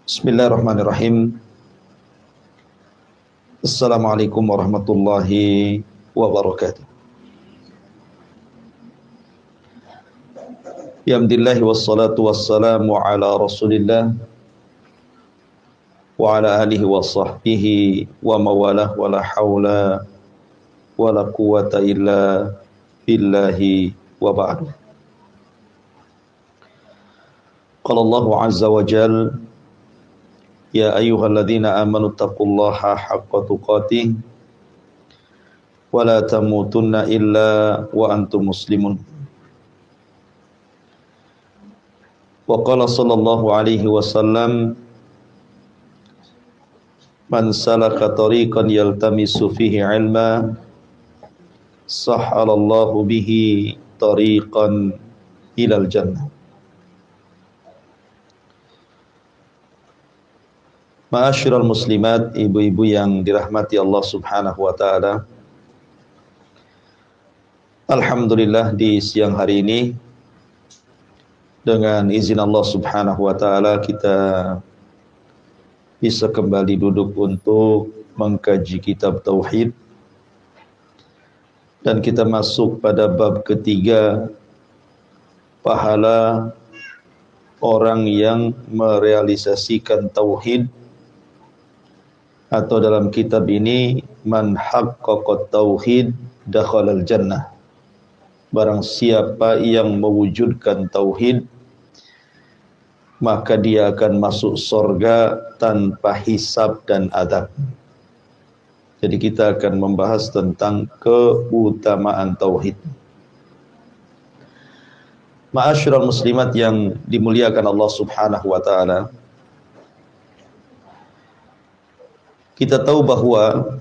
Bismillahirrahmanirrahim. Assalamualaikum warahmatullahi wabarakatuh. Alhamdulillah wassalatu wassalamu ala Rasulillah wa ala alihi wa sahbihi wa mawalah wa la hawla wa la quwata illa billahi wa ba'du. Qala Allahu azza wa jalla ya ayyuhalladzina amanu taqullaha haqqa tuqatih wa la tamutunna illa wa antum muslimun. Wa qala sallallahu alaihi wasallam man salaka tariqan yaltamisu fihi ilma sahhalallahu bihi tariqan ilal jannah. Ma'asyiral muslimat, ibu-ibu yang dirahmati Allah Subhanahu wa taala. Alhamdulillah di siang hari ini dengan izin Allah Subhanahu wa taala kita bisa kembali duduk untuk mengkaji kitab tauhid dan kita masuk pada bab ketiga, pahala orang yang merealisasikan tauhid, atau dalam kitab ini man haqqaqa tauhid dakhalal jannah. Barang siapa yang mewujudkan tauhid maka dia akan masuk surga tanpa hisab dan adab. Jadi kita akan membahas tentang keutamaan tauhid. Ma'asyiral muslimat yang dimuliakan Allah Subhanahu wa taala, kita tahu bahwa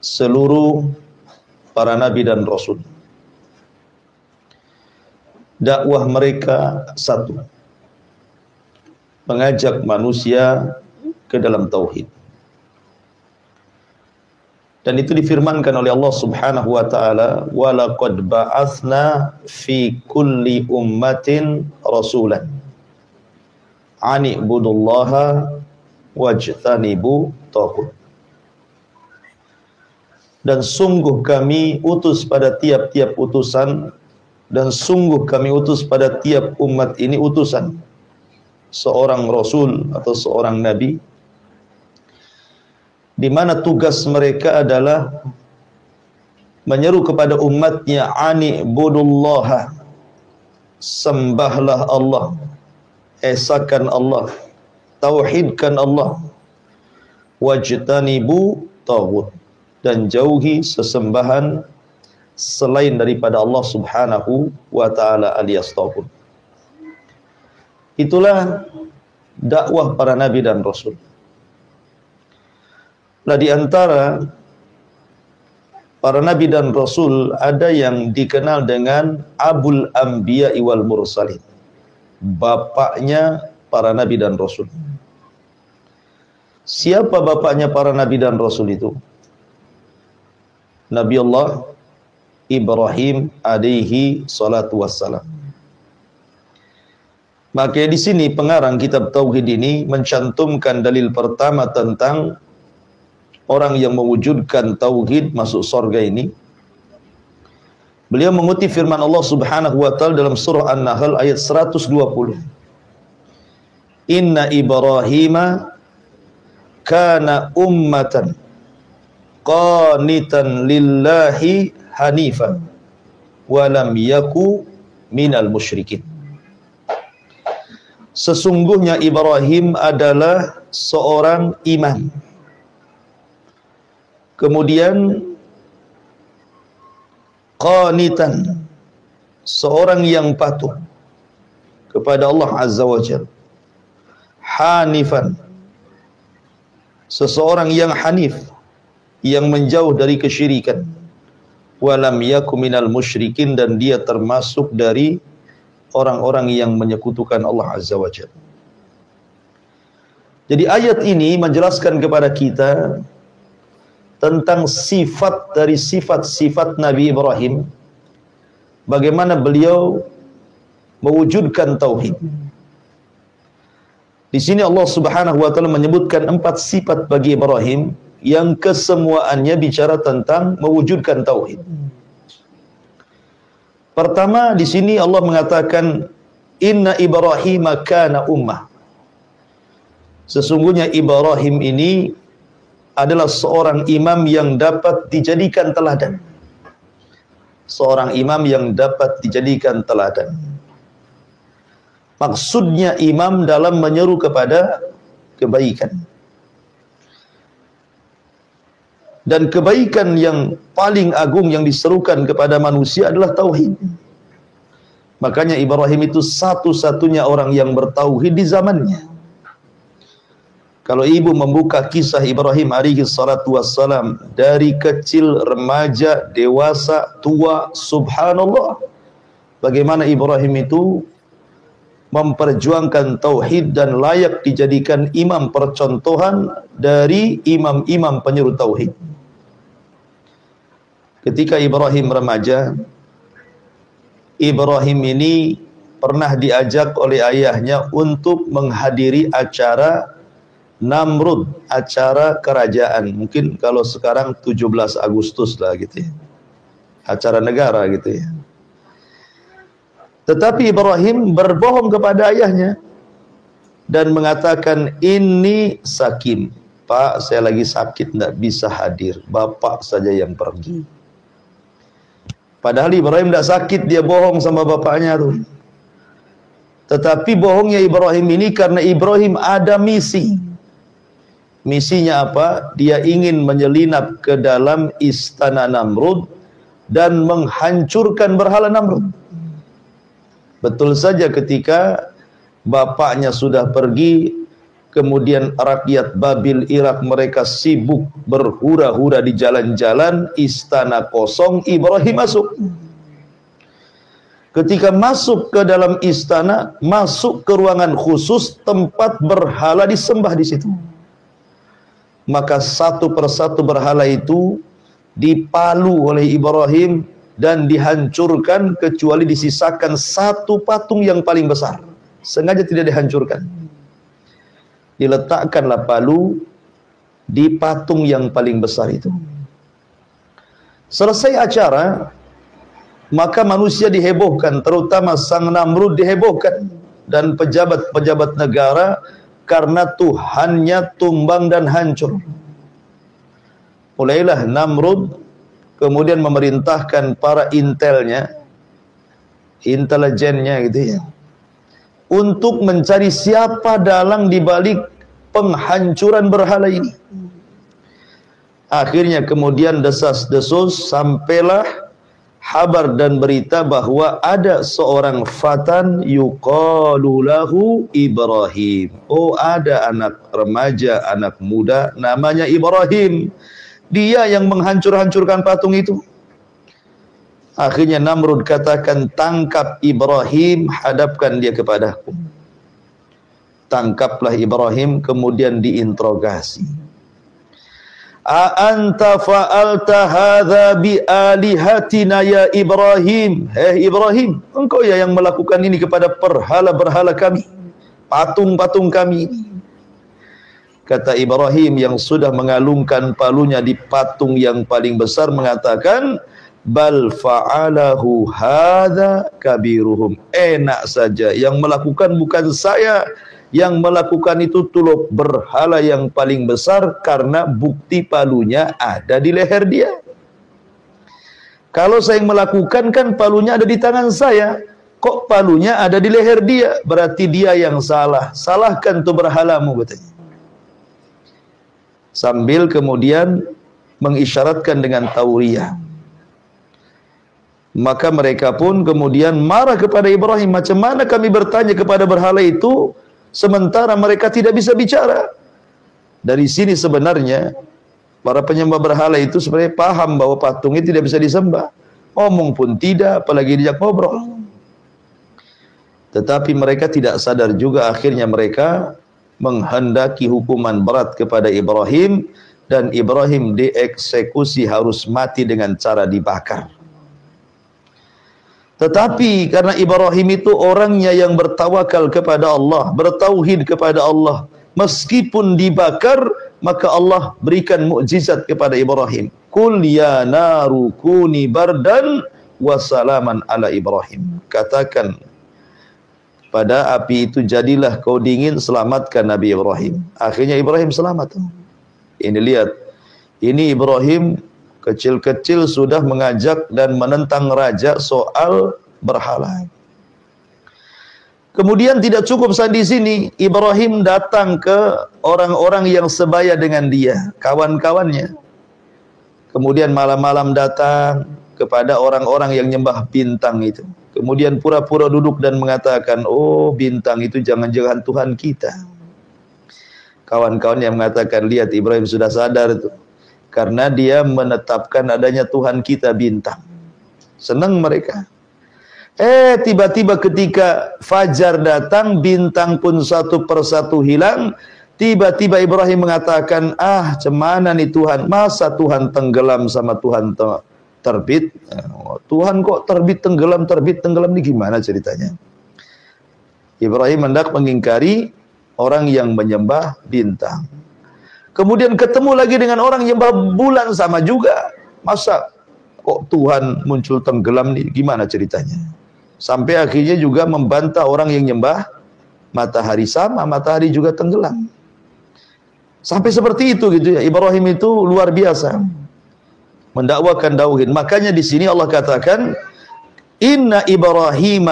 seluruh para nabi dan rasul dakwah mereka satu, mengajak manusia ke dalam tauhid. Dan itu difirmankan oleh Allah Subhanahu wa taala, wa laqad ba'atsna fi kulli ummatin rasulan an ibudullaha wajtanibu taghut. Dan sungguh kami utus pada tiap-tiap utusan, dan sungguh kami utus pada tiap umat ini utusan, seorang rasul atau seorang nabi, di mana tugas mereka adalah menyeru kepada umatnya, ani budullaha, sembahlah Allah, esakan Allah, tauhidkan Allah, wajtanibu taghut, dan jauhi sesembahan selain daripada Allah Subhanahu wa taala alias taghut. Itulah dakwah para nabi dan rasul. Nah, di antara para nabi dan rasul ada yang dikenal dengan Abul Anbiya wal Mursalin, bapaknya para nabi dan rasul. Siapa bapaknya para nabi dan rasul itu? Nabi Allah Ibrahim alaihi salatu wassalam. Maka di sini pengarang kitab tauhid ini mencantumkan dalil pertama tentang orang yang mewujudkan tauhid masuk surga ini. Beliau mengutip firman Allah Subhanahu wa taala dalam surah An-Nahl ayat 120. Inna Ibrahima kana ummatan qanitan lillahi hanifan wa lam yaku minal musyrikin. Sesungguhnya Ibrahim adalah seorang imam, kemudian qanitan, seorang yang patuh kepada Allah Azza wa Jalla, hanifan, seseorang yang hanif, yang menjauh dari kesyirikan, walam yakum minal musyrikin, dan dia termasuk dari orang-orang yang menyekutukan Allah Azza wa Jalla. Jadi ayat ini menjelaskan kepada kita tentang sifat dari sifat-sifat Nabi Ibrahim, bagaimana beliau mewujudkan tauhid. Di sini Allah Subhanahu wa taala menyebutkan 4 sifat bagi Ibrahim yang kesemuaannya bicara tentang mewujudkan tauhid. Pertama, di sini Allah mengatakan inna Ibrahim kana ummah. Sesungguhnya Ibrahim ini adalah seorang imam yang dapat dijadikan teladan. Seorang imam yang dapat dijadikan teladan. Maksudnya imam dalam menyeru kepada kebaikan. Dan kebaikan yang paling agung yang diserukan kepada manusia adalah tauhid. Makanya Ibrahim itu satu-satunya orang yang bertauhid di zamannya. Kalau ibu membuka kisah Ibrahim alaihi salatu wassalam, dari kecil, remaja, dewasa, tua, subhanallah, bagaimana Ibrahim itu memperjuangkan tauhid dan layak dijadikan imam percontohan dari imam-imam penyeru tauhid. Ketika Ibrahim remaja, Ibrahim ini pernah diajak oleh ayahnya untuk menghadiri acara Namrud, acara kerajaan. Mungkin kalau sekarang 17 Agustus lah gitu ya. Acara negara gitu ya. Tetapi Ibrahim berbohong kepada ayahnya dan mengatakan, ini sakim. Pak, saya lagi sakit, tidak bisa hadir. Bapak saja yang pergi. Padahal Ibrahim tidak sakit, dia bohong sama bapaknya tuh. Tetapi bohongnya Ibrahim ini karena Ibrahim ada misi. Misinya apa? Dia ingin menyelinap ke dalam istana Namrud dan menghancurkan berhala Namrud. Betul saja ketika bapaknya sudah pergi, kemudian rakyat Babil Irak mereka sibuk berhura-hura di jalan-jalan, istana kosong, Ibrahim masuk. Ketika masuk ke dalam istana, masuk ke ruangan khusus tempat berhala disembah di situ. Maka satu persatu berhala itu dipalu oleh Ibrahim dan dihancurkan kecuali disisakan satu patung yang paling besar. Sengaja tidak dihancurkan. Diletakkanlah palu di patung yang paling besar itu. Selesai acara, maka manusia dihebohkan, terutama sang Namrud dihebohkan, dan pejabat-pejabat negara, karena Tuhannya tumbang dan hancur. Mulailah Namrud kemudian memerintahkan para intelnya, intelijennya gitu ya, untuk mencari siapa dalang di balik penghancuran berhala ini. Akhirnya kemudian desas-desus sampailah kabar dan berita bahwa ada seorang fatan yuqalu lahu Ibrahim. Oh, ada anak remaja, anak muda namanya Ibrahim. Dia yang menghancur-hancurkan patung itu. Akhirnya Namrud katakan, tangkap Ibrahim, hadapkan dia kepadaku. Tangkaplah Ibrahim, kemudian diinterogasi. A anta fa'alta hadza bi alihatina ya Ibrahim. Ibrahim, engkau ya yang melakukan ini kepada berhala-berhala kami, patung-patung kami. Kata Ibrahim yang sudah mengalungkan palunya di patung yang paling besar mengatakan, bal fa'alahu hadza kabiruhum. Enak saja, yang melakukan bukan saya, yang melakukan itu tuluk berhala yang paling besar, karena bukti palunya ada di leher dia. Kalau saya yang melakukan, kan palunya ada di tangan saya, kok palunya ada di leher dia? Berarti dia yang salah. Salahkan tuh berhalamu, katanya. Sambil kemudian mengisyaratkan dengan tauriyah. Maka mereka pun kemudian marah kepada Ibrahim. Macam mana kami bertanya kepada berhala itu sementara mereka tidak bisa bicara? Dari sini sebenarnya para penyembah berhala itu sebenarnya paham bahwa patungnya tidak bisa disembah. Omong pun tidak, apalagi diajak ngobrol. Tetapi mereka tidak sadar juga, akhirnya mereka menghendaki hukuman berat kepada Ibrahim, dan Ibrahim dieksekusi, harus mati dengan cara dibakar. Tetapi karena Ibrahim itu orangnya yang bertawakal kepada Allah, bertauhid kepada Allah, meskipun dibakar, maka Allah berikan mukjizat kepada Ibrahim. Qul ya naru kuni bardan wa salaman ala Ibrahim. Katakan pada api itu, jadilah kau dingin, selamatkan Nabi Ibrahim. Akhirnya Ibrahim selamat. Ini lihat, ini Ibrahim kecil-kecil sudah mengajak dan menentang raja soal berhala. Kemudian tidak cukup sampai di sini, Ibrahim datang ke orang-orang yang sebaya dengan dia, kawan-kawannya. Kemudian malam-malam datang kepada orang-orang yang nyembah bintang itu. Kemudian pura-pura duduk dan mengatakan, oh bintang itu jangan-jangan Tuhan kita. Kawan-kawan yang mengatakan, lihat Ibrahim sudah sadar itu. Karena dia menetapkan adanya Tuhan kita bintang. Senang mereka. Tiba-tiba ketika fajar datang, bintang pun satu persatu hilang. Tiba-tiba Ibrahim mengatakan, cemana nih Tuhan? Masa Tuhan tenggelam sama Tuhan terbit? Tuhan kok terbit tenggelam ini gimana ceritanya? Ibrahim hendak mengingkari orang yang menyembah bintang. Kemudian ketemu lagi dengan orang yang nyembah bulan, sama juga. Masa kok Tuhan muncul tenggelam nih, gimana ceritanya? Sampai akhirnya juga membantah orang yang nyembah matahari, sama matahari juga tenggelam. Sampai seperti itu gitu ya. Ibrahim itu luar biasa mendakwakan tauhid. Makanya di sini Allah katakan, inna Ibrahim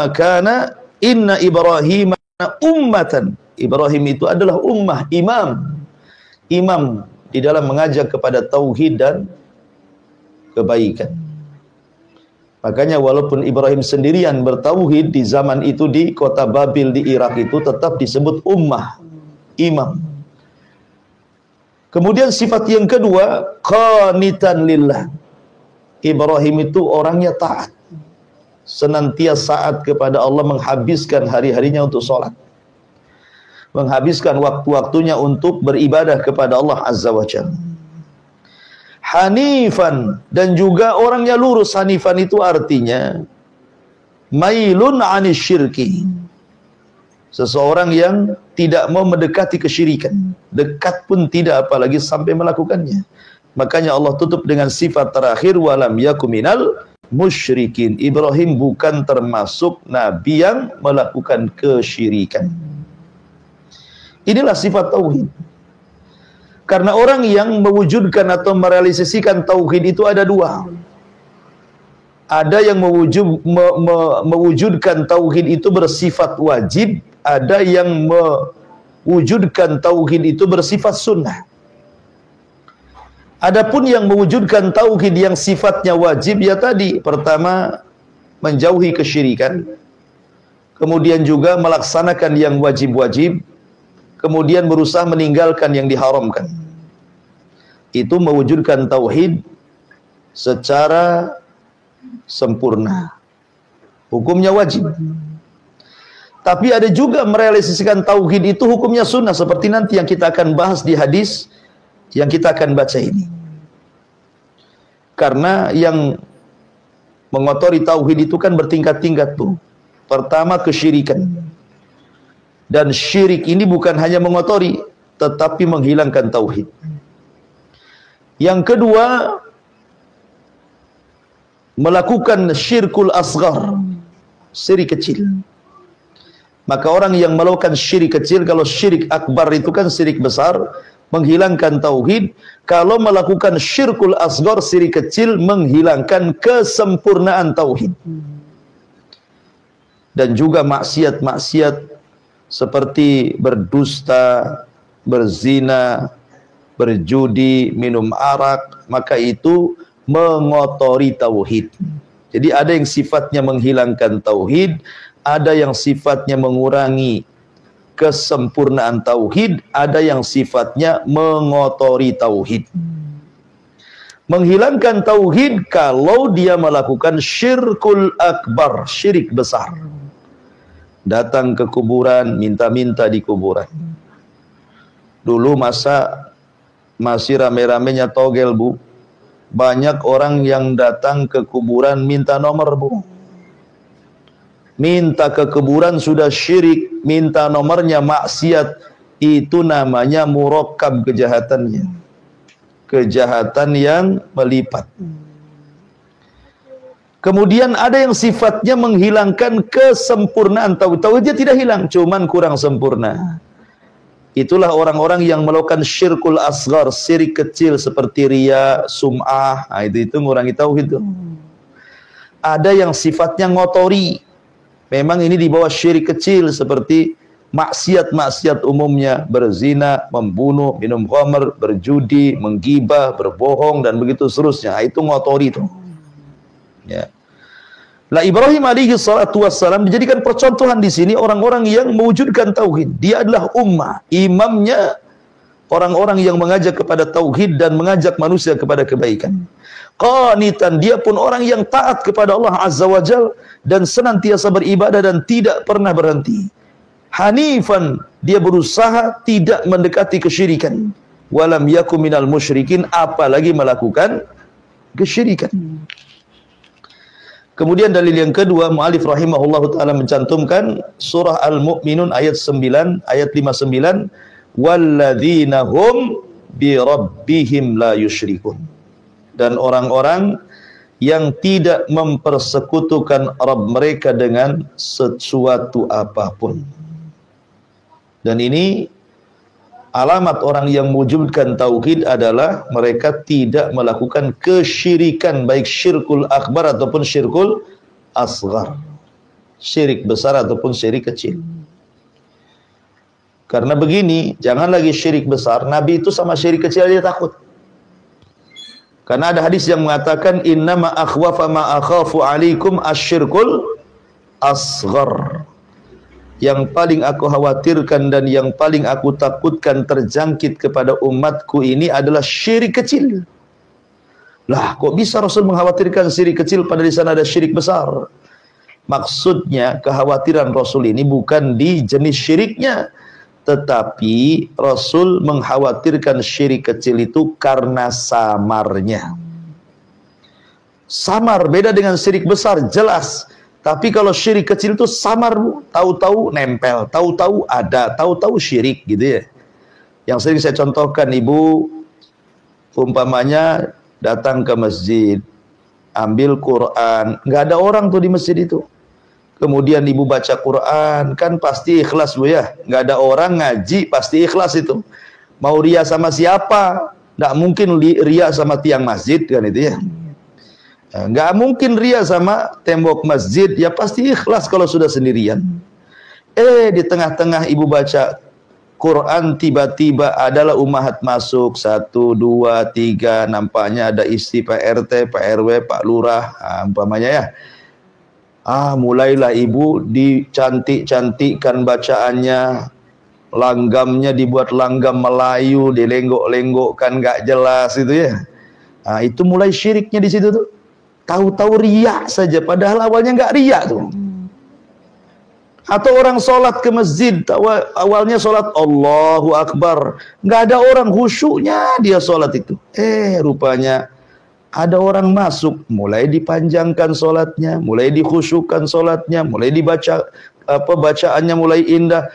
ummatan. Ibrahim itu adalah ummah, imam di dalam mengajak kepada tauhid dan kebaikan. Makanya walaupun Ibrahim sendirian bertauhid di zaman itu di kota Babil di Irak itu tetap disebut ummah, imam. Kemudian sifat yang kedua, qanitan lillah. Ibrahim itu orangnya taat. Senantiasa taat kepada Allah, menghabiskan hari-harinya untuk sholat. Menghabiskan waktu-waktunya untuk beribadah kepada Allah Azza wa Jalla. Hanifan, dan juga orangnya lurus. Hanifan itu artinya mailun anis syirki. Seseorang yang tidak mau mendekati kesyirikan, dekat pun tidak, apalagi sampai melakukannya. Makanya Allah tutup dengan sifat terakhir, walam yakum minal musyrikin. Ibrahim bukan termasuk nabi yang melakukan kesyirikan. Inilah sifat tauhid. Karena orang yang mewujudkan atau merealisasikan tauhid itu ada dua. Ada yang mewujudkan tauhid itu bersifat wajib, ada yang mewujudkan tauhid itu bersifat sunnah. Adapun yang mewujudkan tauhid yang sifatnya wajib, ya tadi, pertama menjauhi kesyirikan, kemudian juga melaksanakan yang wajib-wajib, kemudian berusaha meninggalkan yang diharamkan. Itu mewujudkan tauhid secara sempurna. Hukumnya wajib. Tapi ada juga merealisasikan tauhid itu hukumnya sunnah, seperti nanti yang kita akan bahas di hadis yang kita akan baca ini. Karena yang mengotori tauhid itu kan bertingkat-tingkat tuh. Pertama kesyirikan. Dan syirik ini bukan hanya mengotori, tetapi menghilangkan tauhid. Yang kedua, melakukan syirkul asghar, syirik kecil. Maka orang yang melakukan syirik kecil, kalau syirik akbar itu kan syirik besar, menghilangkan tauhid. Kalau melakukan syirkul asghar, syirik kecil, menghilangkan kesempurnaan tauhid. Dan juga maksiat-maksiat seperti berdusta, berzina, berjudi, minum arak, maka itu mengotori tauhid. Jadi ada yang sifatnya menghilangkan tauhid, ada yang sifatnya mengurangi kesempurnaan tauhid, ada yang sifatnya mengotori tauhid. Menghilangkan tauhid kalau dia melakukan syirkul akbar, syirik besar. Datang ke kuburan, minta-minta di kuburan. Dulu masih rame-ramenya togel, Bu. Banyak orang yang datang ke kuburan minta nomor, Bu. minta ke kuburan sudah syirik, minta nomornya maksiat, itu namanya murakkab kejahatannya. Kejahatan yang melipat. Kemudian ada yang sifatnya menghilangkan kesempurnaan tauhid. Tauhidnya tidak hilang, cuman kurang sempurna. Itulah orang-orang yang melakukan syirkul asghar, syirik kecil seperti riya, sum'ah. Nah, itu ngurangi tauhid tuh. Ada yang sifatnya ngotori. Memang ini di bawah syirik kecil seperti maksiat-maksiat umumnya, berzina, membunuh, minum khamr, berjudi, menggibah, berbohong dan begitu seterusnya. Nah, itu ngotori tuh. Ya. Lah Ibrahim alaihi salatu wassalam dijadikan percontohan di sini orang-orang yang mewujudkan tauhid. Dia adalah ummah, imamnya orang-orang yang mengajak kepada tauhid dan mengajak manusia kepada kebaikan. Qanitan, dia pun orang yang taat kepada Allah Azza wa Jalla dan senantiasa beribadah dan tidak pernah berhenti. Hanifan, dia berusaha tidak mendekati kesyirikan. Walam yakum minal musyrikin, apalagi melakukan kesyirikan. Kemudian dalil yang kedua, mu'alif rahimahullahu ta'ala mencantumkan surah Al-Mu'minun ayat 9, ayat 59, walladzina hum bi rabbihim la yusyrikun. Dan orang-orang yang tidak mempersekutukan Rabb mereka dengan sesuatu apapun. Dan ini alamat orang yang mewujudkan tauhid adalah mereka tidak melakukan kesyirikan, baik syirkul akbar ataupun syirkul asghar, syirik besar ataupun syirik kecil. Karena begini, jangan lagi syirik besar, Nabi itu sama syirik kecil dia takut. Karena ada hadis yang mengatakan innama akhwafa ma akhafu alaikum asyirkul asghar. Yang paling aku khawatirkan dan yang paling aku takutkan terjangkit kepada umatku ini adalah syirik kecil. Lah, kok bisa Rasul mengkhawatirkan syirik kecil padahal di sana ada syirik besar? Maksudnya kekhawatiran Rasul ini bukan di jenis syiriknya, tetapi Rasul mengkhawatirkan syirik kecil itu karena samarnya. Samar beda dengan syirik besar, jelas. Tapi kalau syirik kecil itu samar, tahu-tahu nempel, tahu-tahu ada, tahu-tahu syirik gitu ya. Yang sering saya contohkan, ibu umpamanya datang ke masjid, ambil Quran, nggak ada orang tuh di masjid itu. Kemudian ibu baca Quran, kan pasti ikhlas bu ya, nggak ada orang ngaji, pasti ikhlas itu. Mau ria sama siapa? Nggak mungkin ria sama tiang masjid kan itu ya. Nggak mungkin ria sama tembok masjid, ya pasti ikhlas kalau sudah sendirian. Di tengah-tengah ibu baca Quran, tiba-tiba adalah ummahat masuk, 1, 2, 3, nampaknya ada istri Pak RT, Pak RW, Pak Lurah, umpamanya ya. Mulailah ibu dicantik-cantikkan bacaannya, langgamnya dibuat langgam Melayu, dilenggok-lenggokkan nggak jelas itu ya. Itu mulai syiriknya di situ tuh. Tahu-tahu riak saja, padahal awalnya nggak riak tuh. Atau orang sholat ke masjid, awalnya sholat Allahu Akbar, nggak ada orang, khusyuknya dia sholat itu. Rupanya ada orang masuk, mulai dipanjangkan sholatnya, mulai dikhusyukkan sholatnya, mulai dibaca bacaannya mulai indah.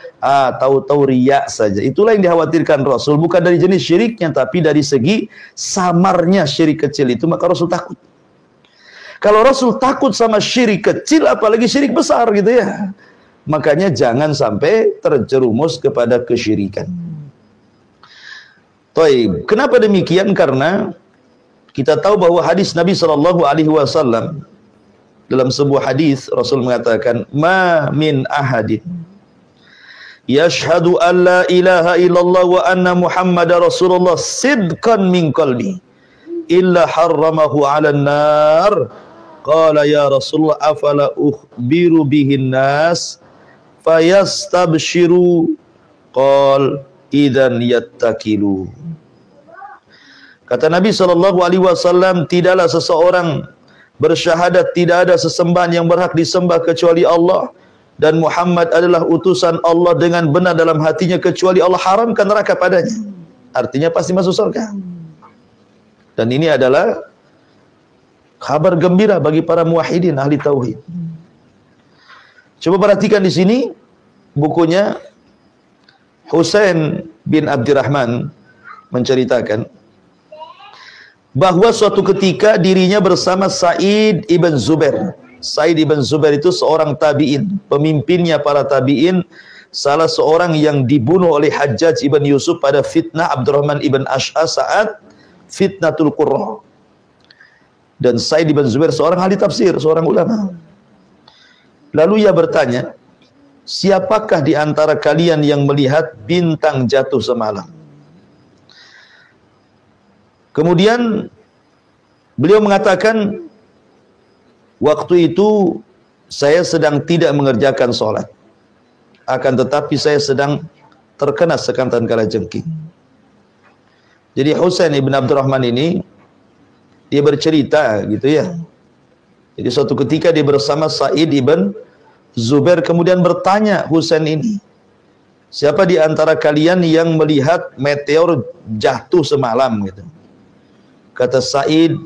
Tahu-tahu riak saja. Itulah yang dikhawatirkan Rasul, bukan dari jenis syiriknya, tapi dari segi samarnya syirik kecil itu, maka Rasul takut. Kalau Rasul takut sama syirik kecil, apalagi syirik besar gitu ya. Makanya jangan sampai terjerumus kepada kesyirikan. Taib. Kenapa demikian? Karena kita tahu bahwa hadis Nabi SAW, dalam sebuah hadis Rasul mengatakan, ma min ahadin yashhadu an la ilaha illallah wa anna muhammadar rasulullah sidqan min qalbi illa harramahu 'alan nar. Qala ya Rasulullah afala ukhbiru bihin nas fayastabshiru. Qal idzan yattakilu. Kata Nabi SAW, tidaklah seseorang bersyahadat tidak ada sesembahan yang berhak disembah kecuali Allah, dan Muhammad adalah utusan Allah dengan benar dalam hatinya, kecuali Allah haramkan neraka padanya. Artinya pasti masuk surga. Dan ini adalah kabar gembira bagi para muwahhidin, ahli tauhid. Coba perhatikan di sini bukunya Husain bin Abdurrahman menceritakan bahwa suatu ketika dirinya bersama Sa'id ibn Zubair. Sa'id ibn Zubair itu seorang tabi'in, pemimpinnya para tabi'in, salah seorang yang dibunuh oleh Hajjaj ibn Yusuf pada fitnah Abdurrahman ibn Ash'as saat fitnatul Qurra. Dan Sa'id ibn Zubair seorang ahli tafsir, seorang ulama. Lalu ia bertanya, siapakah di antara kalian yang melihat bintang jatuh semalam? Kemudian beliau mengatakan, waktu itu saya sedang tidak mengerjakan sholat, akan tetapi saya sedang terkena sekatan kalajengking. Jadi Husain ibn Abdurrahman ini dia bercerita gitu ya. Jadi suatu ketika dia bersama Sa'id ibn Zubair, kemudian bertanya Husain ini, siapa di antara kalian yang melihat meteor jatuh semalam gitu. Kata Sa'id,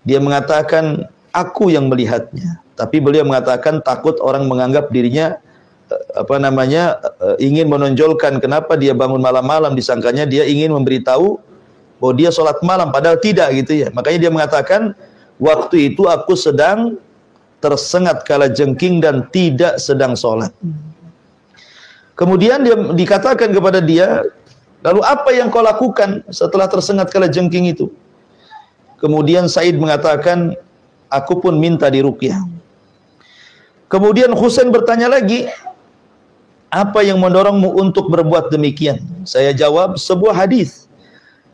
dia mengatakan, aku yang melihatnya. Tapi beliau mengatakan takut orang menganggap dirinya ingin menonjolkan kenapa dia bangun malam-malam, disangkanya dia ingin memberitahu bahwa dia sholat malam, padahal tidak gitu ya. Makanya dia mengatakan, waktu itu aku sedang tersengat kalajengking dan tidak sedang sholat. Kemudian dia dikatakan kepada dia, lalu apa yang kau lakukan setelah tersengat kalajengking itu? Kemudian Sa'id mengatakan, aku pun minta diruqyah. Kemudian Husain bertanya lagi, apa yang mendorongmu untuk berbuat demikian? Saya jawab, sebuah hadis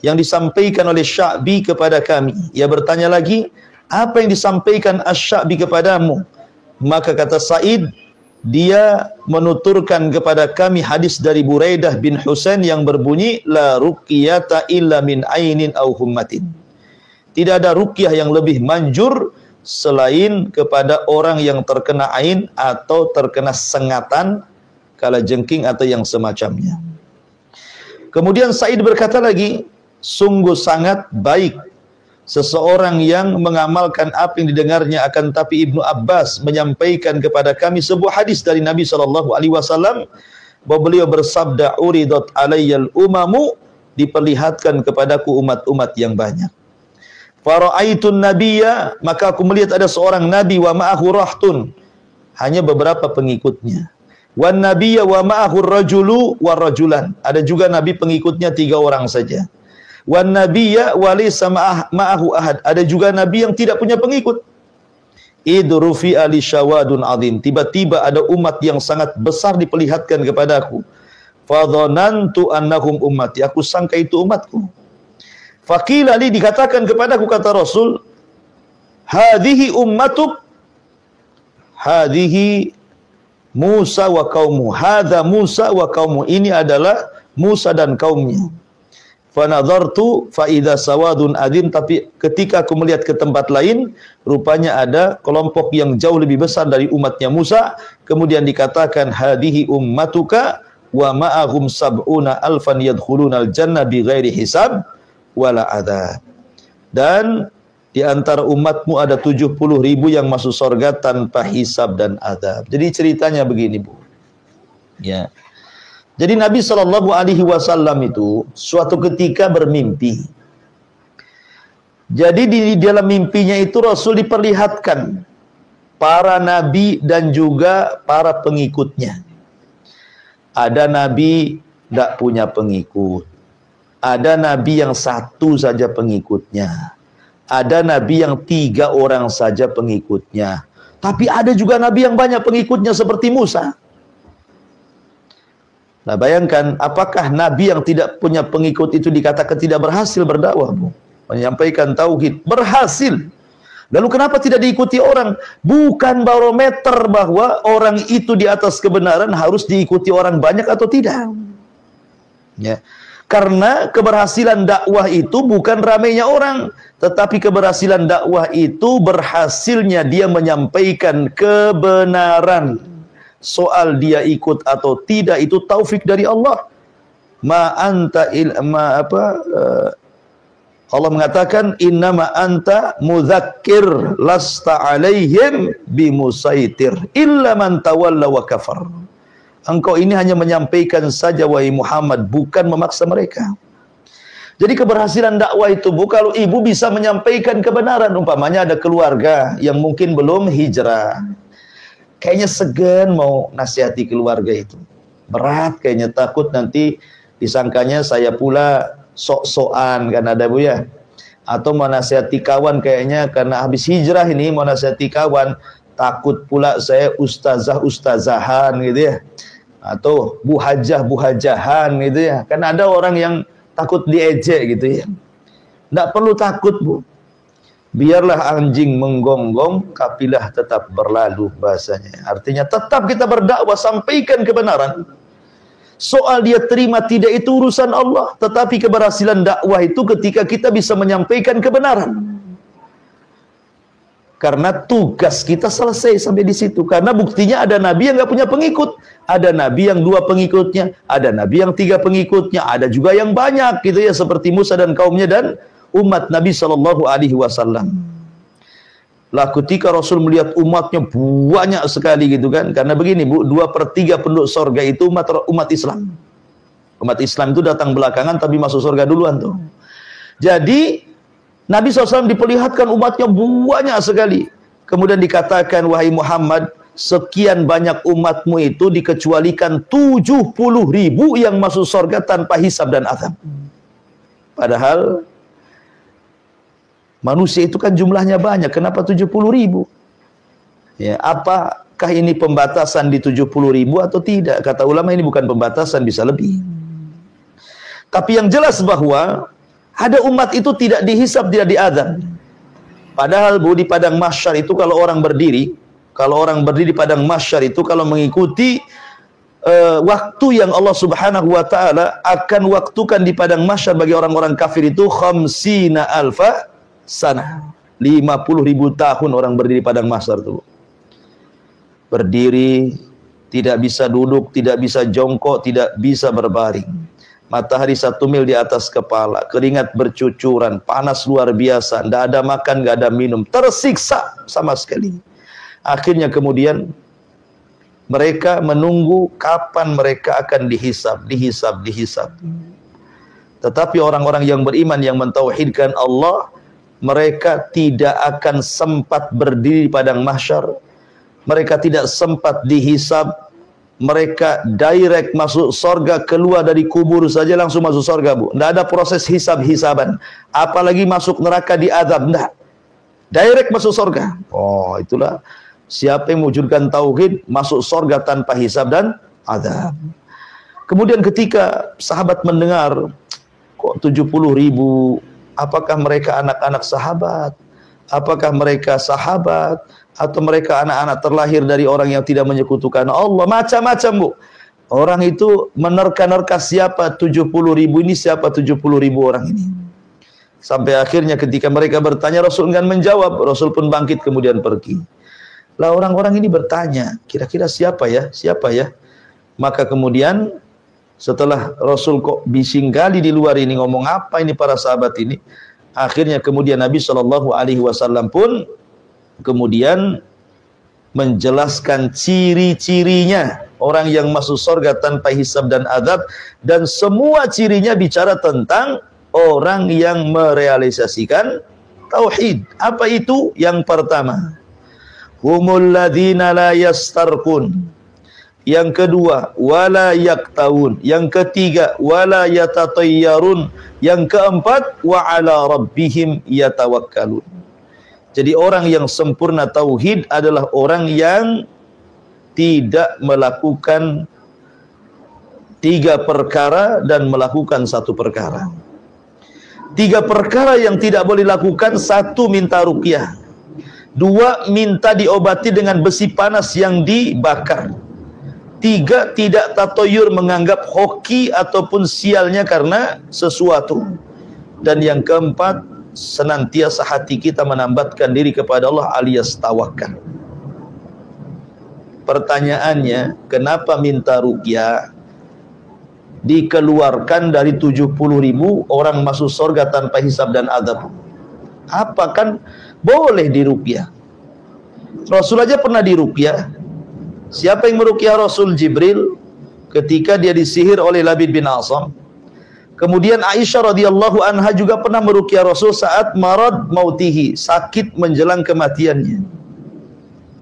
yang disampaikan oleh Sya'bi kepada kami. Ia bertanya lagi, apa yang disampaikan Asy-Sya'bi kepadamu? Maka kata Sa'id, dia menuturkan kepada kami hadis dari Buraidah bin Husain yang berbunyi, la ruqyata illa min ainin aw hummatin. Tidak ada ruqyah yang lebih manjur selain kepada orang yang terkena ain atau terkena sengatan kalajengking atau yang semacamnya. Kemudian Sa'id berkata lagi, sungguh sangat baik seseorang yang mengamalkan apa yang didengarnya, akan tapi Ibnu Abbas menyampaikan kepada kami sebuah hadis dari Nabi SAW bahwa beliau bersabda, uridat alayyal umamu, diperlihatkan kepadaku umat-umat yang banyak. Fara'aitun nabiyya, maka aku melihat ada seorang nabi wa ma'ahu rahtun, hanya beberapa pengikutnya. Wan nabiyya wa ma'ahu rajulu wa rajulan, ada juga nabi pengikutnya 3 orang saja. Wan nabiyya wa laysa ma'ahu ahad, ada juga nabi yang tidak punya pengikut. Idrufi ali syawadun azim, tiba-tiba ada umat yang sangat besar diperlihatkan kepadaku. Fadhanantu annahum ummati, aku sangka itu umatku. Faqila li, dikatakan kepadaku, kata Rasul, hadhihi ummatuk, hadhihi Musa wa qaumu, hadza Musa wa qaumu, ini adalah Musa dan kaumnya. Fanadhartu fa idza sawadun adim, tapi ketika aku melihat ke tempat lain, rupanya ada kelompok yang jauh lebih besar dari umatnya Musa. Kemudian dikatakan, hadhihi ummatuka wa ma'ahum sab'una alfan yadkhulunal jannah bighairi hisab wala adzab. Dan di antara umatmu ada 70.000 yang masuk surga tanpa hisab dan adab. Jadi ceritanya begini, Bu. Ya. Jadi Nabi SAW itu suatu ketika bermimpi. Jadi di dalam mimpinya itu Rasul diperlihatkan para nabi dan juga para pengikutnya. Ada nabi tidak punya pengikut. Ada nabi yang 1 saja pengikutnya. Ada nabi yang 3 orang saja pengikutnya. Tapi ada juga nabi yang banyak pengikutnya seperti Musa. Nah, bayangkan, apakah nabi yang tidak punya pengikut itu dikatakan tidak berhasil berdakwah, Bu? Menyampaikan tauhid, berhasil. Lalu kenapa tidak diikuti orang? Bukan barometer bahwa orang itu di atas kebenaran harus diikuti orang banyak atau tidak. Ya. Karena keberhasilan dakwah itu bukan ramainya orang, tetapi keberhasilan dakwah itu berhasilnya dia menyampaikan kebenaran. Soal dia ikut atau tidak itu taufik dari Allah. Allah mengatakan innama anta mudzakir lasta alaihim bimusaitir illa man tawalla wa kafar. Engkau ini hanya menyampaikan saja wahai Muhammad, bukan memaksa mereka. Jadi keberhasilan dakwah itu kalau ibu bisa menyampaikan kebenaran. Umpamanya ada keluarga yang mungkin belum hijrah, kayaknya segan mau nasihati keluarga itu, berat kayaknya, takut nanti disangkanya saya pula sok-sokan, kan ada Bu ya. Atau mau nasihati kawan kayaknya karena habis hijrah ini mau nasihati kawan, takut pula saya ustazah-ustazahan gitu ya. Atau buhajah-buhajahan gitu ya. Kan ada orang yang takut diejek gitu ya. Tidak perlu takut Bu. Biarlah anjing menggonggong, kafilah tetap berlalu bahasanya. Artinya tetap kita berdakwah, sampaikan kebenaran. Soal dia terima tidak itu urusan Allah, tetapi keberhasilan dakwah itu ketika kita bisa menyampaikan kebenaran. Karena tugas kita selesai sampai di situ. Karena buktinya ada nabi yang nggak punya pengikut, ada nabi yang 2 pengikutnya, ada nabi yang 3 pengikutnya, ada juga yang banyak gitu ya, seperti Musa dan kaumnya dan umat Nabi Shallallahu Alaihi Wasallam. Lah ketika Rasul melihat umatnya banyak sekali gitu kan, karena begini Bu, 2/3 penduduk sorga itu umat Islam. Umat Islam itu datang belakangan tapi masuk sorga duluan tuh. Jadi Nabi SAW diperlihatkan umatnya banyak sekali. Kemudian dikatakan, wahai Muhammad, sekian banyak umatmu itu dikecualikan 70.000 yang masuk sorga tanpa hisab dan azab. Padahal manusia itu kan jumlahnya banyak, kenapa 70.000? Ya, apakah ini pembatasan di 70.000 atau tidak? Kata ulama ini bukan pembatasan, bisa lebih. Tapi yang jelas bahwa ada umat itu tidak dihisab, tidak diazab. Padahal Bu, di padang mahsyar itu kalau orang berdiri di padang mahsyar itu kalau mengikuti waktu yang Allah Subhanahu wa taala akan waktukan di padang mahsyar bagi orang-orang kafir itu 50.000 sana, 50.000 tahun orang berdiri padang mahsyar itu. Berdiri, tidak bisa duduk, tidak bisa jongkok, tidak bisa berbaring. Matahari 1 mil di atas kepala, keringat bercucuran, panas luar biasa, tidak ada makan, tidak ada minum, tersiksa sama sekali. Akhirnya kemudian mereka menunggu kapan mereka akan dihisab. Tetapi orang-orang yang beriman, yang mentauhidkan Allah, mereka tidak akan sempat berdiri di padang mahsyar. Mereka tidak sempat dihisab. Mereka direct masuk sorga, keluar dari kubur saja langsung masuk sorga Bu. Tidak ada proses hisab-hisaban. Apalagi masuk neraka diazab, tidak. Direct masuk sorga. Oh, itulah siapa yang mewujudkan tauhid masuk sorga tanpa hisab dan azab. Kemudian ketika sahabat mendengar kok 70.000, apakah mereka anak-anak sahabat? Apakah mereka sahabat? Atau mereka anak-anak terlahir dari orang yang tidak menyekutukan Allah? Macam-macam Bu. Orang itu menerka-nerka siapa 70.000 ini, siapa 70.000 orang ini. Sampai akhirnya ketika mereka bertanya, Rasul enggan menjawab. Rasul pun bangkit kemudian pergi. Lah orang-orang ini bertanya, kira-kira siapa ya? Siapa ya? Maka kemudian setelah Rasul kok bising kali di luar ini, ngomong apa ini para sahabat ini? Akhirnya kemudian Nabi Shallallahu Alaihi Wasallam pun kemudian menjelaskan ciri-cirinya orang yang masuk surga tanpa hisab dan azab, dan semua cirinya bicara tentang orang yang merealisasikan tauhid. Apa itu? Yang pertama, humul ladzina la yastarqun. Yang kedua, wala yaktawun. Yang ketiga, wala yatatayyarun. Yang keempat, wa ala rabbihim yatawakkalun. Jadi orang yang sempurna tauhid adalah orang yang tidak melakukan 3 perkara dan melakukan 1 perkara. 3 perkara yang tidak boleh lakukan: 1, minta ruqyah; 2, minta diobati dengan besi panas yang dibakar; 3, tidak tatoyur, menganggap hoki ataupun sialnya karena sesuatu; dan yang keempat, senantiasa hati kita menambatkan diri kepada Allah alias tawakal. Pertanyaannya, kenapa minta ruqyah? dikeluarkan dari 70.000 orang masuk surga tanpa hisab dan adab. Apa kan boleh diruqyah? Rasul aja pernah diruqyah. Siapa yang meruqyah Rasul? Jibril ketika dia disihir oleh Labid bin Asam. Kemudian Aisyah radhiyallahu anha juga pernah meruqyah Rasul saat marad mautihi, sakit menjelang kematiannya.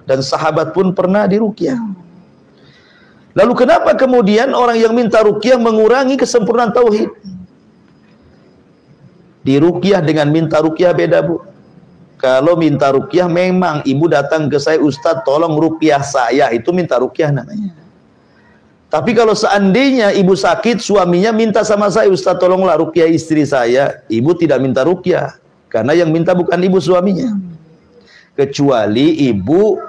Dan sahabat pun pernah diruqyah. Lalu kenapa kemudian orang yang minta ruqyah mengurangi kesempurnaan tauhid? Diruqyah dengan minta ruqyah beda, Bu. Kalau minta ruqyah memang ibu datang ke saya, Ustadz tolong ruqyah saya, itu minta ruqyah namanya. Tapi kalau seandainya ibu sakit, suaminya minta sama saya, Ustadz tolonglah ruqyah istri saya, ibu tidak minta ruqyah, karena yang minta bukan ibu, suaminya. Kecuali ibu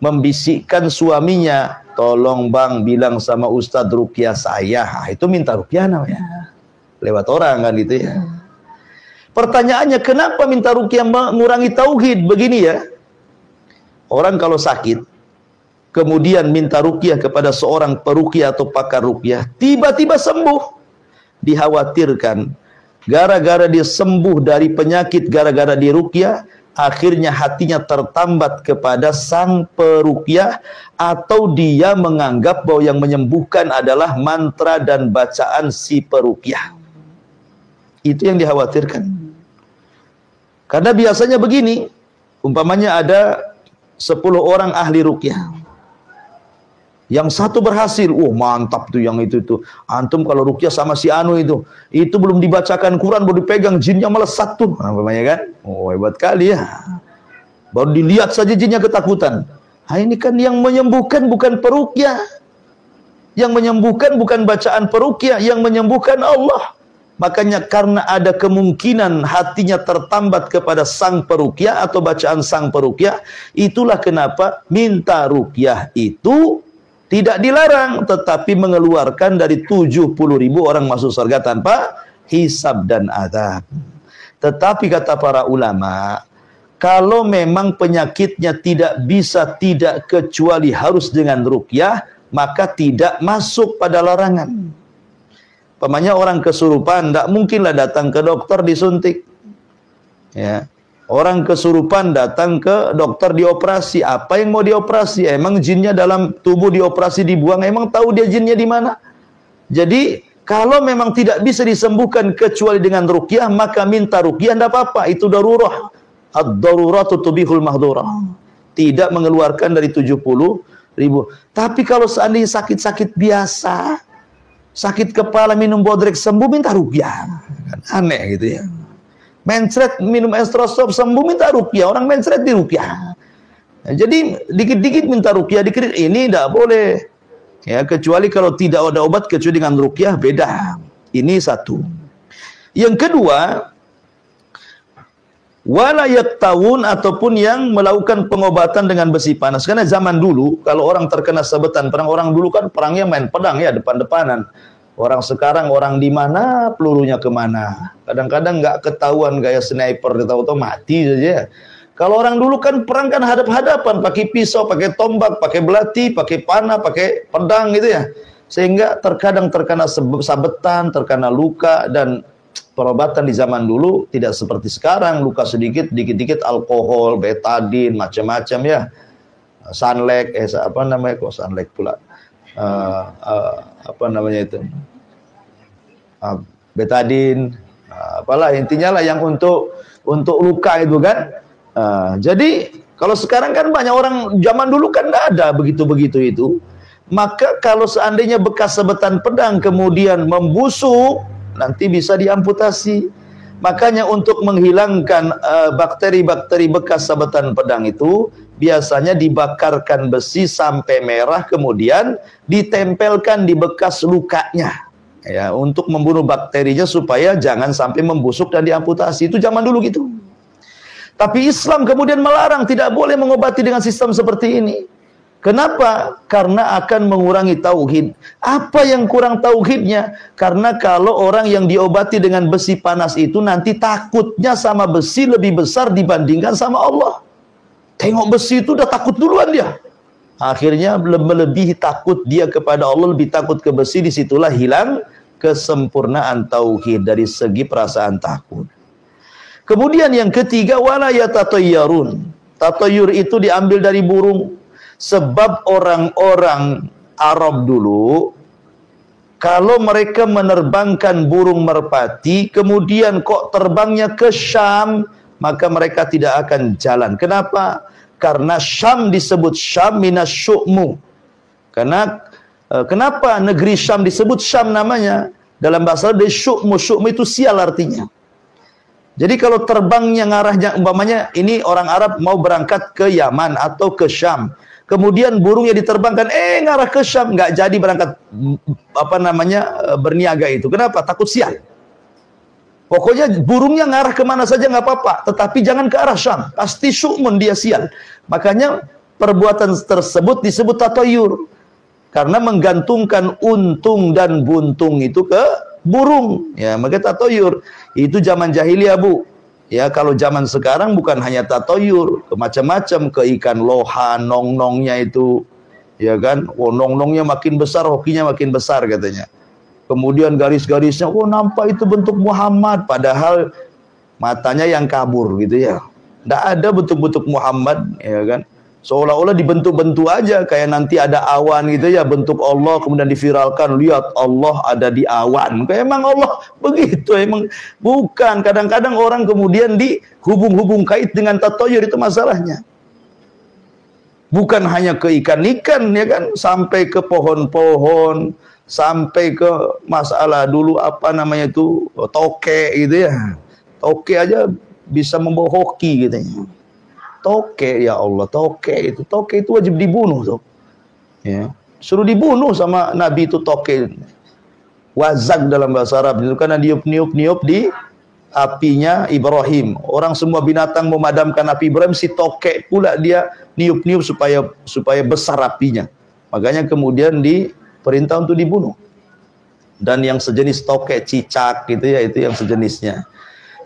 membisikkan suaminya, tolong bang bilang sama Ustadz ruqyah saya, itu minta ruqyah namanya. Lewat orang kan gitu ya. Pertanyaannya, kenapa minta ruqyah mengurangi tauhid? Begini ya, orang kalau sakit kemudian minta ruqyah kepada seorang peruqyah atau pakar ruqyah, tiba-tiba sembuh, dikhawatirkan gara-gara dia sembuh dari penyakit, gara-gara dia ruqyah, akhirnya hatinya tertambat kepada sang peruqyah, atau dia menganggap bahwa yang menyembuhkan adalah mantra dan bacaan si peruqyah. Itu yang dikhawatirkan. Karena biasanya begini, umpamanya ada 10 orang ahli ruqyah, yang satu berhasil, mantap tuh yang itu tuh. Antum kalau ruqyah sama si anu itu belum dibacakan Quran, baru dipegang jinnya melesat tuh. Namanya kan? Hebat kali ya. Baru dilihat saja jinnya ketakutan. Ini kan yang menyembuhkan bukan peruqyah. Yang menyembuhkan bukan bacaan peruqyah, yang menyembuhkan Allah. Makanya karena ada kemungkinan hatinya tertambat kepada sang peruqyah atau bacaan sang peruqyah, itulah kenapa minta ruqyah itu tidak dilarang, tetapi mengeluarkan dari 70.000 orang masuk surga tanpa hisab dan adab. Tetapi kata para ulama, kalau memang penyakitnya tidak bisa tidak kecuali harus dengan ruqyah, maka tidak masuk pada larangan. Pemanya orang kesurupan, tidak mungkinlah datang ke dokter disuntik. Ya. Orang kesurupan datang ke dokter dioperasi. Apa yang mau dioperasi? Emang jinnya dalam tubuh dioperasi dibuang? Emang tahu dia jinnya di mana? Jadi kalau memang tidak bisa disembuhkan kecuali dengan ruqyah, maka minta ruqyah tidak apa-apa. Itu darurah. Ad-daruratu tubihul mahdurah. Tidak mengeluarkan dari 70.000. Tapi kalau seandainya sakit-sakit biasa, sakit kepala minum bodrek sembuh, minta ruqyah. Aneh gitu ya. Mencret minum estrosop sembuh, minta ruqyah. Orang mencret di ruqyah. Jadi dikit-dikit minta ruqyah, dikit ini tidak boleh. Ya, kecuali kalau tidak ada obat kecuali dengan ruqyah, beda. Ini satu. Yang kedua, wala yaktawun, ataupun yang melakukan pengobatan dengan besi panas. Karena zaman dulu kalau orang terkena sabetan perang, orang dulu kan perangnya main pedang ya, depan-depanan. Orang sekarang orang di mana, pelurunya kemana. Kadang-kadang nggak ketahuan kayak sniper, tahu-tahu mati saja. Kalau orang dulu kan perang kan hadap-hadapan, pakai pisau, pakai tombak, pakai belati, pakai panah, pakai pedang gitu ya. Sehingga terkadang terkena sabetan, terkena luka, dan perobatan di zaman dulu tidak seperti sekarang. Luka sedikit, dikit-dikit alkohol, betadin, macam-macam ya. Sunlek, apa namanya kok Sunlek pula. Apa namanya itu, betadin, apalah intinya lah yang untuk luka itu kan. Jadi kalau sekarang kan banyak orang, zaman dulu kan nggak ada begitu itu. Maka kalau seandainya bekas sabetan pedang kemudian membusuk, nanti bisa diamputasi. Makanya untuk menghilangkan bakteri-bakteri bekas sabetan pedang itu biasanya dibakarkan besi sampai merah, kemudian ditempelkan di bekas lukanya, ya, untuk membunuh bakterinya supaya jangan sampai membusuk dan diamputasi. Itu zaman dulu gitu. Tapi Islam kemudian melarang, tidak boleh mengobati dengan sistem seperti ini. Kenapa? Karena akan mengurangi tauhid. Apa yang kurang tauhidnya? Karena kalau orang yang diobati dengan besi panas itu nanti takutnya sama besi lebih besar dibandingkan sama Allah. Tengok besi itu udah takut duluan dia. Akhirnya melebihi takut dia kepada Allah, lebih takut ke besi, disitulah hilang kesempurnaan tauhid dari segi perasaan takut. Kemudian yang ketiga, wala yatatayyarun. Tatayyur itu diambil dari burung. Sebab orang-orang Arab dulu, kalau mereka menerbangkan burung merpati, kemudian kok terbangnya ke Syam, maka mereka tidak akan jalan. Kenapa? Karena Syam disebut Syam minas syu'mu. Karena kenapa negeri Syam disebut Syam namanya? Dalam bahasa Arab, syu'mu. Syu'mu itu sial artinya. Jadi kalau terbangnya ngarahnya, umpamanya ini orang Arab mau berangkat ke Yaman atau ke Syam. Kemudian burungnya diterbangkan, ngarah ke Syam, nggak jadi berangkat berniaga itu. Kenapa? Takut sial. Pokoknya burungnya ngarah kemana saja nggak apa-apa, tetapi jangan ke arah Syam. Pasti syu'mun, dia sial. Makanya perbuatan tersebut disebut tatoyur. Karena menggantungkan untung dan buntung itu ke burung. Ya, maka tatoyur. Itu zaman jahiliyah, Bu. Ya, kalau zaman sekarang bukan hanya tatoyur, macam-macam, ke ikan lohan, nong-nongnya itu, ya kan? Oh, nong-nongnya makin besar, hokinya makin besar katanya. Kemudian garis-garisnya, oh nampak itu bentuk Muhammad, padahal matanya yang kabur gitu ya. Tidak ada bentuk-bentuk Muhammad, ya kan? Seolah-olah dibentuk-bentuk aja, kayak nanti ada awan gitu ya, bentuk Allah, kemudian diviralkan, lihat Allah ada di awan. Kayak emang Allah begitu, emang bukan. Kadang-kadang orang kemudian dihubung-hubung kait dengan tatoyur, itu masalahnya. Bukan hanya ke ikan-ikan, ya kan, sampai ke pohon-pohon, sampai ke masalah dulu toke gitu ya. Toke aja bisa membawa hoki gitu ya. Toke, ya Allah, toke itu wajib dibunuh tuh. Ya, suruh dibunuh sama Nabi itu toke. Wazak dalam bahasa Arab itu karena niup-niup di apinya Ibrahim. Orang semua binatang memadamkan api Ibrahim, si toke pula dia niup-niup supaya besar apinya. Makanya kemudian diperintah untuk dibunuh. Dan yang sejenis toke, cicak gitu ya, itu yang sejenisnya.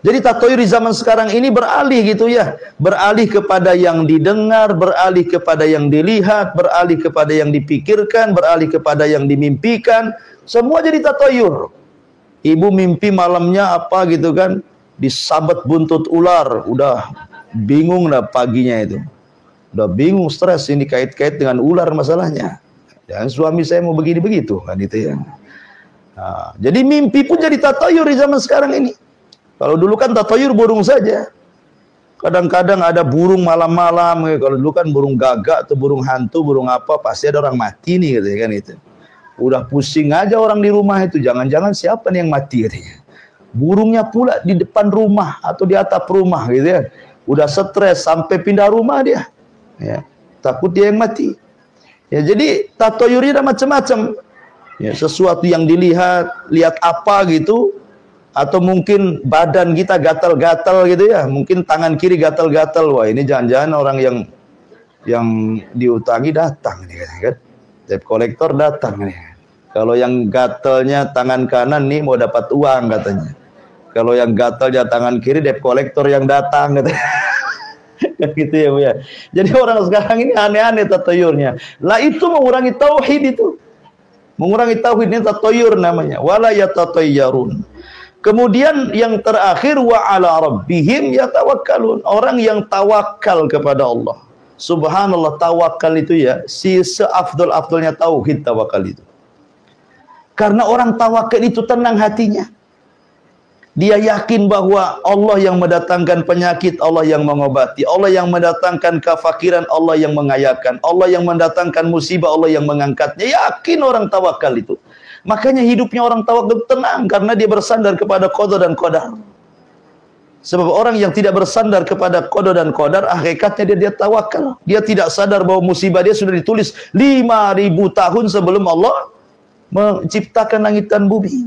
Jadi tatoyur di zaman sekarang ini beralih gitu ya. Beralih kepada yang didengar, beralih kepada yang dilihat, beralih kepada yang dipikirkan, beralih kepada yang dimimpikan. Semua jadi tatoyur. Ibu mimpi malamnya apa gitu kan, disabet buntut ular. Udah bingung dah paginya itu. Udah bingung, stres, ini kait-kait dengan ular masalahnya. Dan suami saya mau begini begitu kan itu ya. Nah, jadi mimpi pun jadi tatoyur di zaman sekarang ini. Kalau dulu kan tatoyur burung saja. Kadang-kadang ada burung malam-malam. Kalau dulu kan burung gagak atau burung hantu, burung apa, pasti ada orang mati nih katanya kan itu. Udah pusing aja orang di rumah itu. Jangan-jangan siapa nih yang mati katanya. Burungnya pula di depan rumah atau di atap rumah gitu ya. Udah stres sampai pindah rumah dia. Ya, takut dia yang mati. Ya, jadi tatoyurnya ada macam-macam. Ya, sesuatu yang dilihat, lihat apa gitu. Atau mungkin badan kita gatal-gatal gitu ya, mungkin tangan kiri gatal-gatal, wah ini jangan-jangan orang yang diutangi datang nih kan, debt collector datang nih. Kalau yang gatalnya tangan kanan nih mau dapat uang katanya, kalau yang gatalnya tangan kiri debt collector yang datang katanya. Gitu ya Bu ya. Jadi orang sekarang ini aneh-aneh tatoyurnya. Lah itu mengurangi tauhid itu, mengurangi tauhid ini tatoyur namanya. Wala yatatayyarun. Kemudian yang terakhir, wa ala rabbihim yatawakkalun. Orang yang tawakal kepada Allah. Subhanallah, tawakal itu ya, si seafdol-afdolnya tauhid tawakal itu. Karena orang tawakal itu tenang hatinya. Dia yakin bahwa Allah yang mendatangkan penyakit, Allah yang mengobati. Allah yang mendatangkan kefakiran, Allah yang mengayakan. Allah yang mendatangkan musibah, Allah yang mengangkatnya. Yakin orang tawakal itu. Makanya hidupnya orang tawakal tenang karena dia bersandar kepada qada dan qadar. Sebab orang yang tidak bersandar kepada qada dan qadar, hakikatnya dia tawakal. Dia tidak sadar bahwa musibah dia sudah ditulis 5.000 tahun sebelum Allah menciptakan langit dan bumi.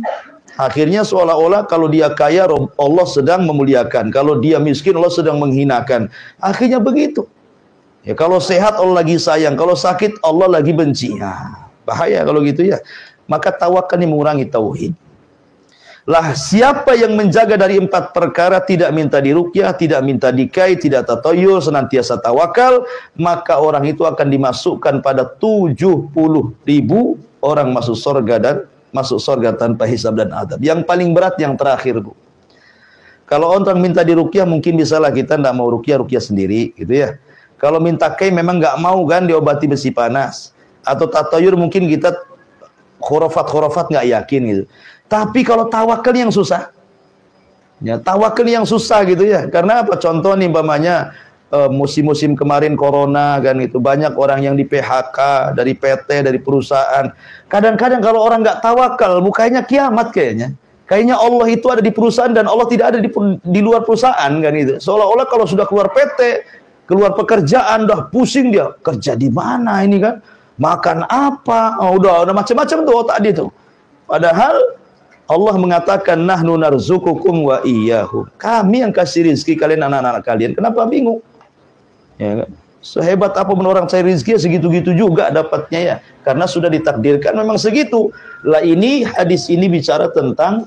Akhirnya seolah-olah kalau dia kaya Allah sedang memuliakan, kalau dia miskin Allah sedang menghinakan. Akhirnya begitu. Ya, kalau sehat Allah lagi sayang, kalau sakit Allah lagi benci. Nah, bahaya kalau gitu ya. Maka tawakal ini mengurangi tauhid. Lah siapa yang menjaga dari 4 perkara, tidak minta diruqyah, tidak minta dikait, tidak tatoyur, senantiasa tawakal, maka orang itu akan dimasukkan pada 70.000 orang masuk surga dan masuk surga tanpa hisab dan adab. Yang paling berat yang terakhir, Bu. Kalau orang minta diruqyah mungkin bisalah kita enggak mau ruqyah sendiri gitu ya. Kalau minta kei memang enggak mau kan diobati besi panas. Atau tatayur mungkin kita khurafat enggak yakin gitu. Tapi kalau tawakal yang susah. Ya, tawakal yang susah gitu ya. Karena apa? Contoh nih umpamanya musim-musim kemarin corona kan itu banyak orang yang di PHK dari PT, dari perusahaan. Kadang-kadang kalau orang enggak tawakal mukanya kiamat kayaknya. Kayaknya Allah itu ada di perusahaan dan Allah tidak ada di luar perusahaan kan itu. Seolah-olah kalau sudah keluar PT, keluar pekerjaan, dah pusing dia. Kerja di mana ini kan? Makan apa? Oh, udah macam-macam tuh otak dia tuh. Padahal Allah mengatakan nahnu narzuqukum wa iyyahum. Kami yang kasih rezeki kalian anak-anak kalian. Kenapa bingung? Ya kan? Sehebat apapun orang cari rezeki segitu-gitu juga dapatnya ya. Karena sudah ditakdirkan memang segitu. Lah ini hadis ini bicara tentang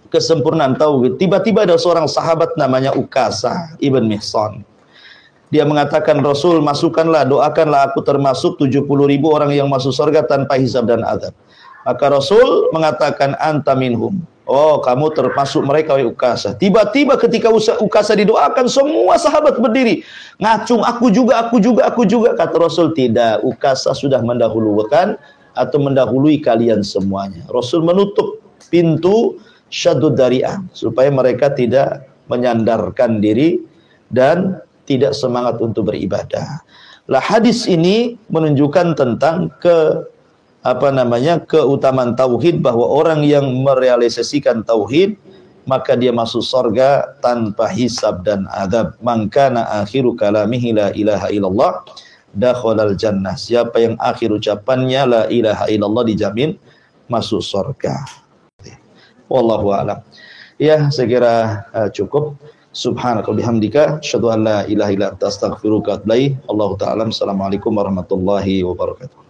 kesempurnaan tauhid. Tiba-tiba ada seorang sahabat namanya Ukasah ibn Mihsan. Dia mengatakan, Rasul masukkanlah, doakanlah aku termasuk 70.000 orang yang masuk surga tanpa hisab dan azab. Maka Rasul mengatakan, anta minhum. Oh, kamu termasuk mereka, Ukasah. Tiba-tiba ketika Ukasah didoakan, semua sahabat berdiri. Ngacung, aku juga. Kata Rasul, tidak. Ukasah sudah mendahulukan atau mendahului kalian semuanya. Rasul menutup pintu syaddud dari'ah supaya mereka tidak menyandarkan diri dan tidak semangat untuk beribadah. Lah hadis ini menunjukkan tentang keutamaan tauhid, bahwa orang yang merealisasikan tauhid maka dia masuk surga tanpa hisab dan adab. Man kana akhiru kalamihi la ilaha illallah dakhalal jannah. Siapa yang akhir ucapannya la ilaha illallah dijamin masuk surga. Wallahu a'lam. Ya, saya kira cukup. Subhanaka bihamdika asyhadu an la ilaha illa anta astaghfiruka wa atubu ilaik. Allahu ta'ala. Assalamualaikum warahmatullahi wabarakatuh.